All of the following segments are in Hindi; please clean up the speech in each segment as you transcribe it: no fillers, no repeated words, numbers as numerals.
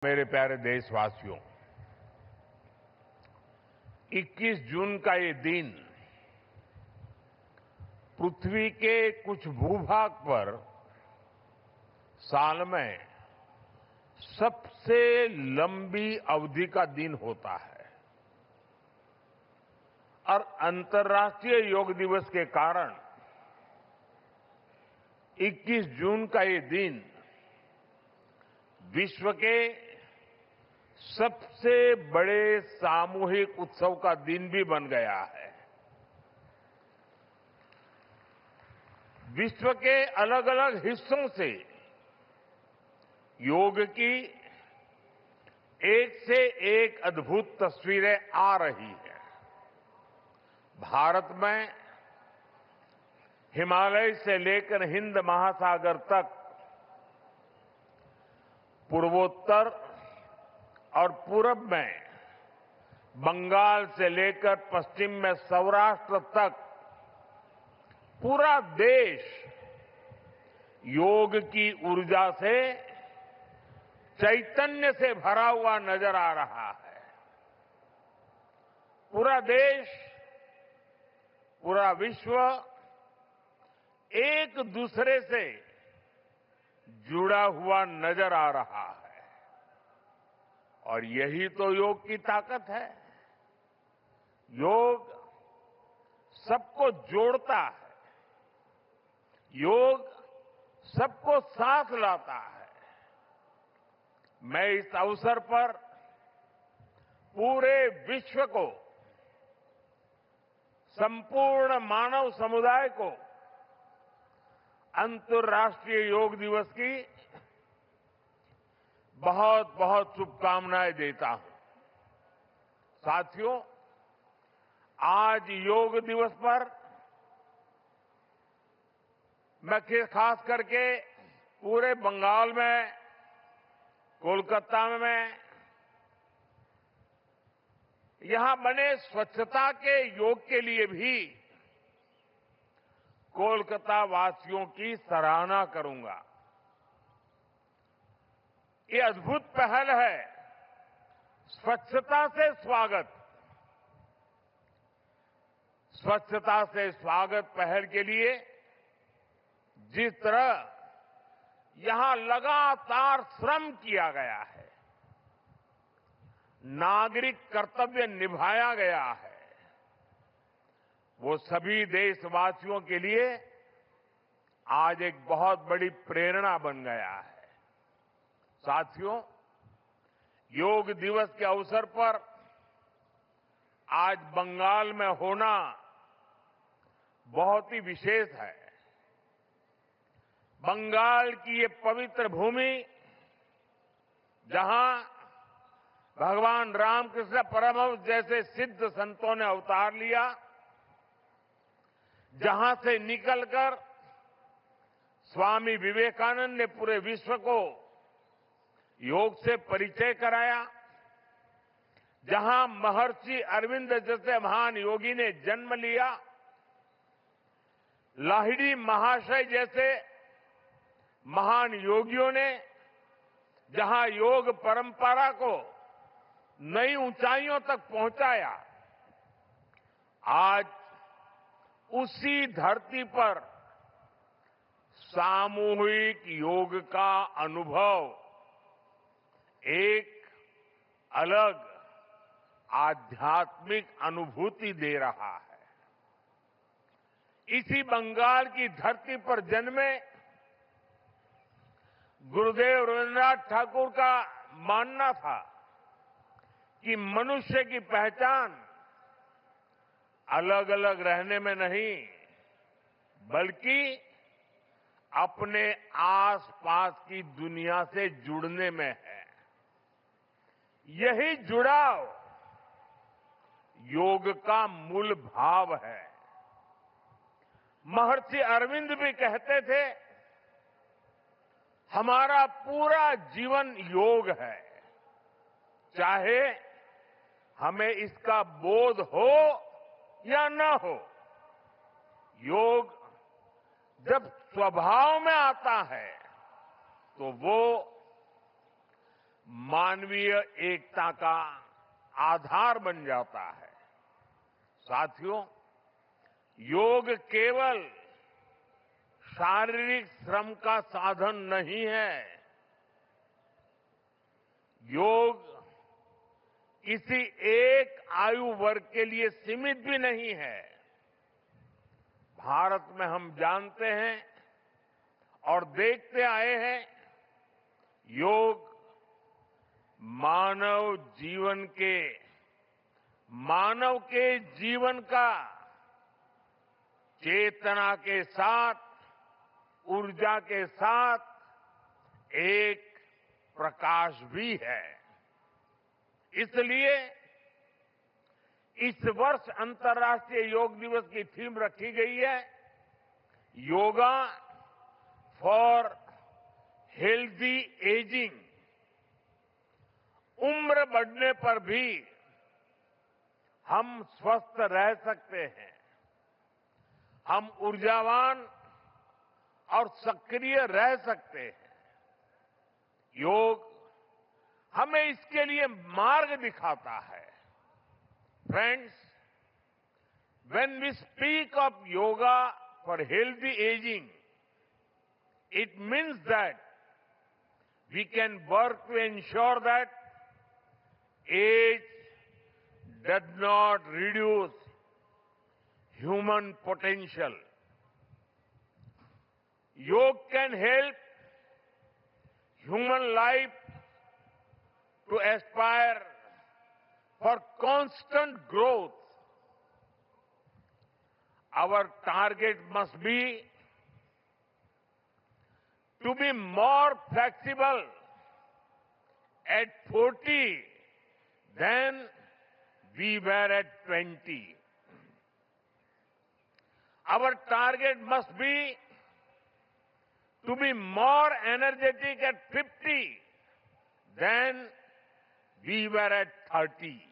मेरे प्यारे देशवासियों, 21 जून का ये दिन पृथ्वी के कुछ भूभाग पर साल में सबसे लंबी अवधि का दिन होता है और अंतर्राष्ट्रीय योग दिवस के कारण 21 जून का ये दिन विश्व के सबसे बड़े सामूहिक उत्सव का दिन भी बन गया है। विश्व के अलग अलग हिस्सों से योग की एक से एक अद्भुत तस्वीरें आ रही हैं। भारत में हिमालय से लेकर हिंद महासागर तक, पूर्वोत्तर और पूरब में बंगाल से लेकर पश्चिम में सौराष्ट्र तक पूरा देश योग की ऊर्जा से चैतन्य से भरा हुआ नजर आ रहा है। पूरा देश, पूरा विश्व एक दूसरे से जुड़ा हुआ नजर आ रहा है और यही तो योग की ताकत है। योग सबको जोड़ता है, योग सबको साथ लाता है। मैं इस अवसर पर पूरे विश्व को, संपूर्ण मानव समुदाय को अंतर्राष्ट्रीय योग दिवस की बहुत बहुत शुभकामनाएं देता हूं। साथियों, आज योग दिवस पर मैं खास करके पूरे बंगाल में, कोलकाता में यहां बने स्वच्छता के योग के लिए भी कोलकाता वासियों की सराहना करूंगा। ये अद्भुत पहल है, स्वच्छता से स्वागत। स्वच्छता से स्वागत पहल के लिए जिस तरह यहां लगातार श्रम किया गया है, नागरिक कर्तव्य निभाया गया है, वो सभी देशवासियों के लिए आज एक बहुत बड़ी प्रेरणा बन गया है। साथियों, योग दिवस के अवसर पर आज बंगाल में होना बहुत ही विशेष है। बंगाल की ये पवित्र भूमि, जहां भगवान रामकृष्ण परमहंस जैसे सिद्ध संतों ने अवतार लिया, जहां से निकलकर स्वामी विवेकानंद ने पूरे विश्व को योग से परिचय कराया, जहां महर्षि अरविंद जैसे महान योगी ने जन्म लिया, लाहिड़ी महाशय जैसे महान योगियों ने जहां योग परंपरा को नई ऊंचाइयों तक पहुंचाया, आज उसी धरती पर सामूहिक योग का अनुभव एक अलग आध्यात्मिक अनुभूति दे रहा है। इसी बंगाल की धरती पर जन्मे गुरुदेव रविन्द्रनाथ ठाकुर का मानना था कि मनुष्य की पहचान अलग अलग रहने में नहीं, बल्कि अपने आसपास की दुनिया से जुड़ने में है। यही जुड़ाव योग का मूल भाव है। महर्षि अरविंद भी कहते थे, हमारा पूरा जीवन योग है, चाहे हमें इसका बोध हो या न हो। योग जब स्वभाव में आता है तो वो मानवीय एकता का आधार बन जाता है। साथियों, योग केवल शारीरिक श्रम का साधन नहीं है। योग किसी एक आयु वर्ग के लिए सीमित भी नहीं है। भारत में हम जानते हैं और देखते आए हैं, योग मानव के जीवन का चेतना के साथ, ऊर्जा के साथ एक प्रकाश भी है। इसलिए इस वर्ष अंतर्राष्ट्रीय योग दिवस की थीम रखी गई है, योगा फॉर हेल्दी एजिंग। उम्र बढ़ने पर भी हम स्वस्थ रह सकते हैं, हम ऊर्जावान और सक्रिय रह सकते हैं। योग हमें इसके लिए मार्ग दिखाता है। Friends, when we speak of yoga for healthy aging, it means that we can work to ensure that age does not reduce human potential. Yoga can help human life to aspire for constant growth. Our target must be to be more flexible at 40 than we were at 20. Our target must be to be more energetic at 50 than we were at 30.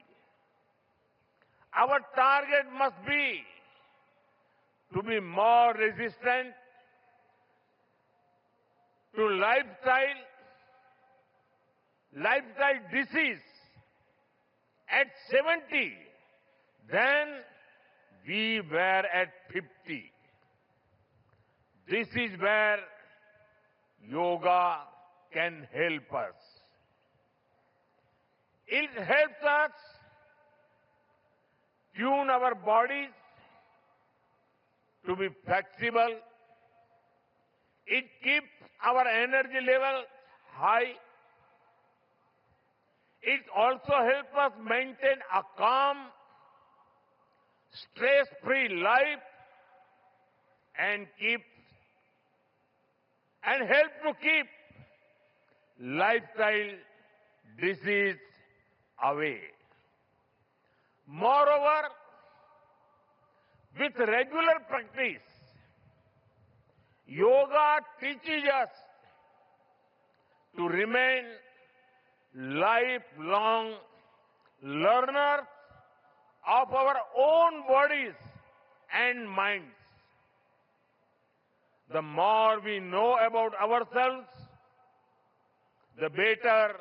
Our target must be to be more resistant to lifestyle disease at 70 than we were at 50. This is where yoga can help us. It helps us tune our bodies to be flexible. It keeps our energy level high. It also helps us maintain a calm, stress-free life and help to keep lifestyle disease away. Moreover, with regular practice, yoga teaches us to remain lifelong learners of our own bodies and minds. The more we know about ourselves, the better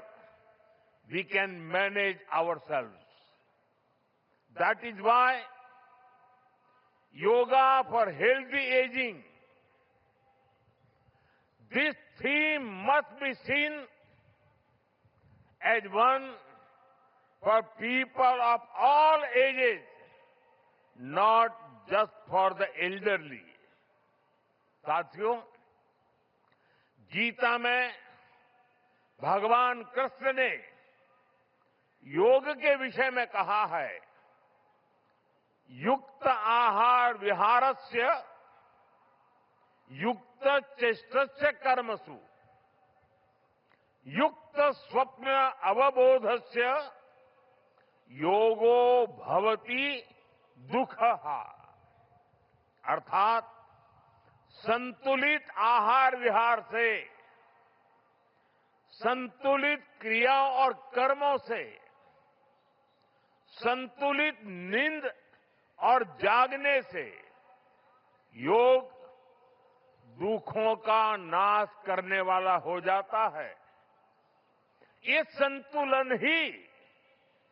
we can manage ourselves. That is why yoga for healthy aging, this theme must be seen as one for people of all ages, not just for the elderly. साथियों, गीता में भगवान कृष्ण ने योग के विषय में कहा है, युक्त आहार विहारस्य युक्त चेष्टस्य कर्मसु युक्त स्वप्न अवबोधस्य योगो भवति दुःखः। अर्थात संतुलित आहार विहार से, संतुलित क्रियाओं और कर्मों से, संतुलित नींद और जागने से योग दुखों का नाश करने वाला हो जाता है। ये संतुलन ही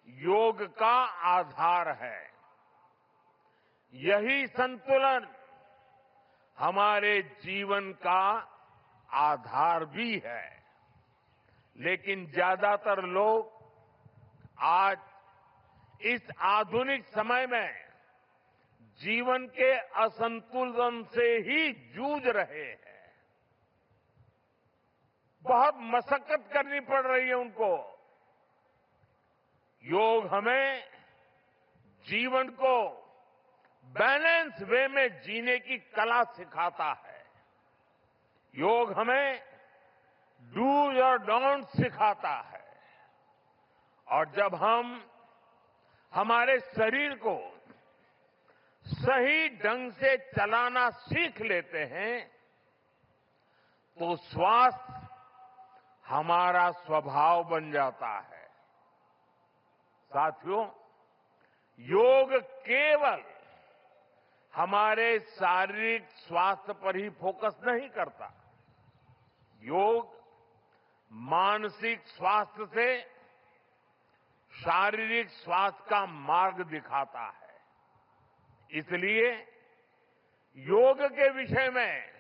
योग का आधार है। यही संतुलन हमारे जीवन का आधार भी है। लेकिन ज्यादातर लोग आज इस आधुनिक समय में जीवन के असंतुलन से ही जूझ रहे हैं। बहुत मशक्कत करनी पड़ रही है उनको। योग हमें जीवन को बैलेंस वे में जीने की कला सिखाता है। योग हमें डूज और डोंट सिखाता है। और जब हम हमारे शरीर को सही ढंग से चलाना सीख लेते हैं तो स्वास्थ्य हमारा स्वभाव बन जाता है। साथियों, योग केवल हमारे शारीरिक स्वास्थ्य पर ही फोकस नहीं करता। योग मानसिक स्वास्थ्य से शारीरिक स्वास्थ्य का मार्ग दिखाता है। इसलिए योग के विषय में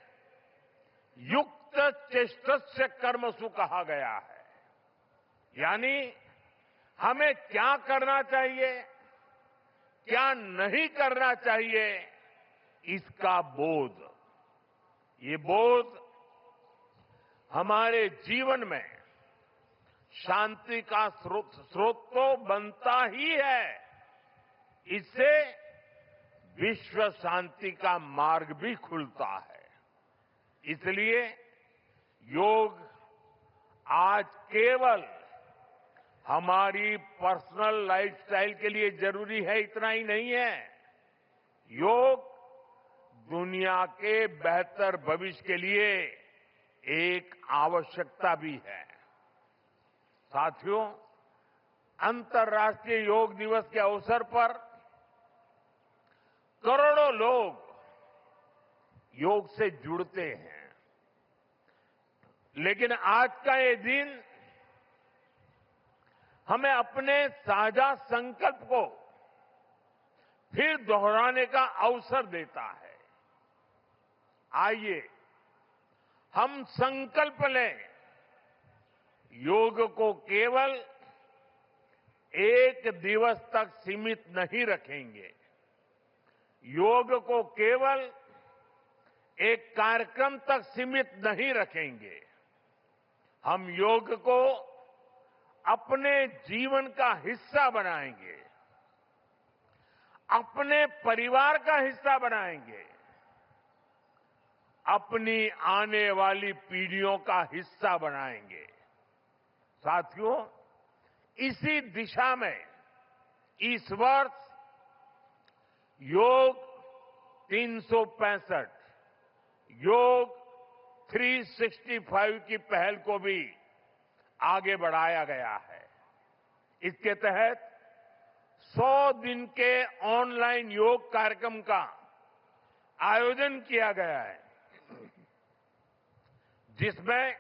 युक्त चेष्टस्य कर्मसु कहा गया है। यानी हमें क्या करना चाहिए, क्या नहीं करना चाहिए, इसका बोध। ये बोध हमारे जीवन में शांति का स्रोत तो बनता ही है। इससे विश्व शांति का मार्ग भी खुलता है। इसलिए योग आज केवल हमारी पर्सनल लाइफस्टाइल के लिए जरूरी है, इतना ही नहीं है। योग दुनिया के बेहतर भविष्य के लिए एक आवश्यकता भी है। साथियों, अंतर्राष्ट्रीय योग दिवस के अवसर पर करोड़ों लोग योग से जुड़ते हैं। लेकिन आज का ये दिन हमें अपने साझा संकल्प को फिर दोहराने का अवसर देता है। आइए हम संकल्प लें, योग को केवल एक दिवस तक सीमित नहीं रखेंगे। योग को केवल एक कार्यक्रम तक सीमित नहीं रखेंगे। हम योग को अपने जीवन का हिस्सा बनाएंगे, अपने परिवार का हिस्सा बनाएंगे, अपनी आने वाली पीढ़ियों का हिस्सा बनाएंगे। साथियों, इसी दिशा में इस वर्ष योग 365 योग 365 की पहल को भी आगे बढ़ाया गया है। इसके तहत 100 दिन के ऑनलाइन योग कार्यक्रम का आयोजन किया गया है, जिसमें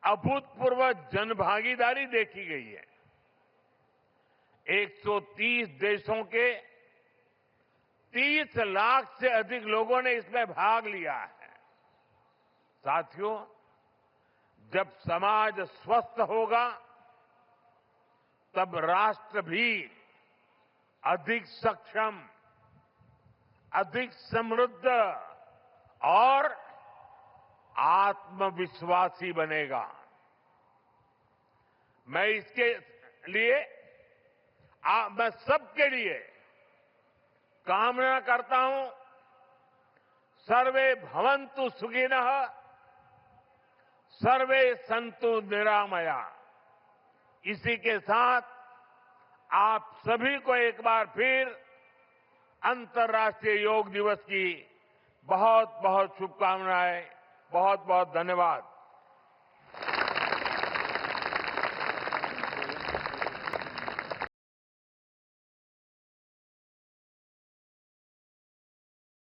अभूतपूर्व जनभागीदारी देखी गई है। 130 देशों के 30 लाख से अधिक लोगों ने इसमें भाग लिया है। साथियों, जब समाज स्वस्थ होगा तब राष्ट्र भी अधिक सक्षम, अधिक समृद्ध और आत्मविश्वासी बनेगा। मैं इसके लिए मैं सबके लिए कामना करता हूं, सर्वे भवन्तु सुखिनः, सर्वे सन्तु निरामया। इसी के साथ आप सभी को एक बार फिर अंतर्राष्ट्रीय योग दिवस की बहुत बहुत शुभकामनाएं, बहुत बहुत धन्यवाद।